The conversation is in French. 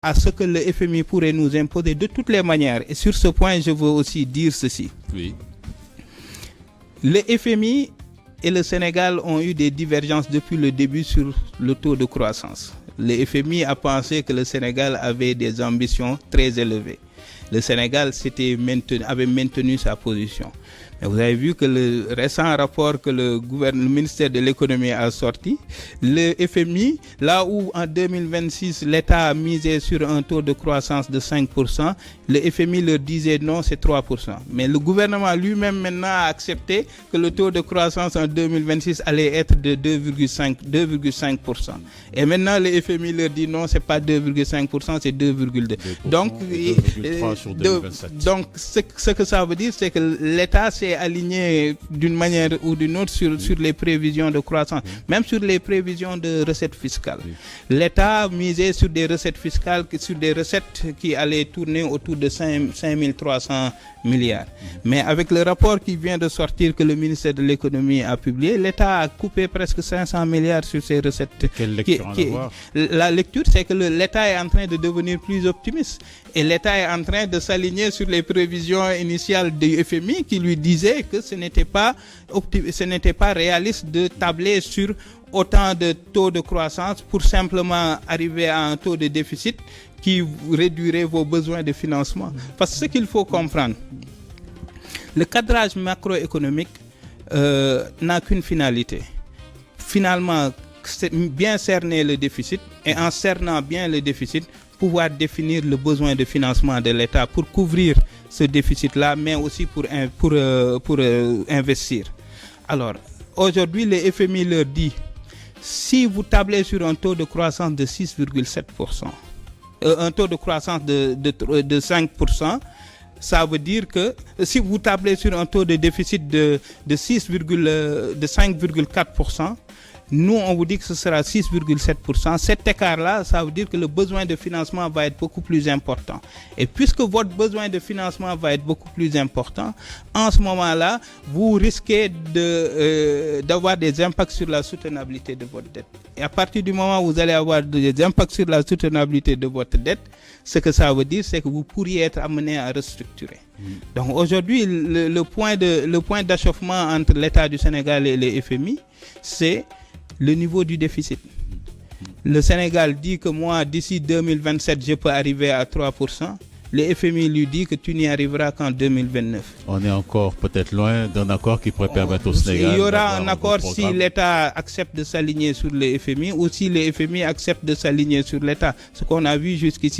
à ce que le FMI pourrait nous imposer de toutes les manières. Et sur ce point, je veux aussi dire ceci. Oui. Le FMI et le Sénégal ont eu des divergences depuis le début sur le taux de croissance. Le FMI a pensé que le Sénégal avait des ambitions très élevées. Le Sénégal avait maintenu sa position. Mais vous avez vu que le récent rapport que le ministère de l'économie a sorti, le FMI, là où en 2026 l'État a misé sur un taux de croissance de 5%, le FMI leur disait non, c'est 3%. Mais le gouvernement lui-même maintenant a accepté que le taux de croissance en 2026 allait être de 2,5%. Et maintenant le FMI leur dit non, c'est pas 2,5%, c'est 2,2%. Donc, 2,3 sur 2027. Donc ce que ça veut dire, c'est que l'État s'est aligné d'une manière ou d'une autre sur les prévisions de croissance, même sur les prévisions de recettes fiscales. L'État misait sur des recettes fiscales, sur des recettes qui allaient tourner autour de 5 300 milliards. Mais avec le rapport qui vient de sortir que le ministère de l'économie a publié, l'État a coupé presque 500 milliards sur ses recettes. Quelle lecture en avoir ? La lecture, c'est que l'État est en train de devenir plus optimiste. Et l'État est en train de s'aligner sur les prévisions initiales du FMI qui lui disaient que ce n'était pas réaliste de tabler sur autant de taux de croissance pour simplement arriver à un taux de déficit qui réduirait vos besoins de financement. Parce que ce qu'il faut comprendre, le cadrage macroéconomique n'a qu'une finalité. Finalement, c'est bien cerner le déficit et en cernant bien le déficit, pouvoir définir le besoin de financement de l'État pour couvrir ce déficit-là, mais aussi pour investir. Alors, aujourd'hui, le FMI leur dit, si vous tablez sur un taux de croissance de 6,7%, un taux de croissance de 5%, ça veut dire que si vous tablez sur un taux de déficit de 5,4%, nous, on vous dit que ce sera 6,7%. Cet écart-là, ça veut dire que le besoin de financement va être beaucoup plus important. Et puisque votre besoin de financement va être beaucoup plus important, en ce moment-là, vous risquez d'avoir des impacts sur la soutenabilité de votre dette. Et à partir du moment où vous allez avoir des impacts sur la soutenabilité de votre dette, ce que ça veut dire, c'est que vous pourriez être amené à restructurer. Donc aujourd'hui, le point d'achoppement entre l'État du Sénégal et le FMI, c'est le niveau du déficit. Le Sénégal dit que moi, d'ici 2027, je peux arriver à 3%. Le FMI lui dit que tu n'y arriveras qu'en 2029. On est encore peut-être loin d'un accord qui pourrait permettre au Sénégal. Il y aura un accord si l'État accepte de s'aligner sur le FMI ou si le FMI accepte de s'aligner sur l'État. Ce qu'on a vu jusqu'ici.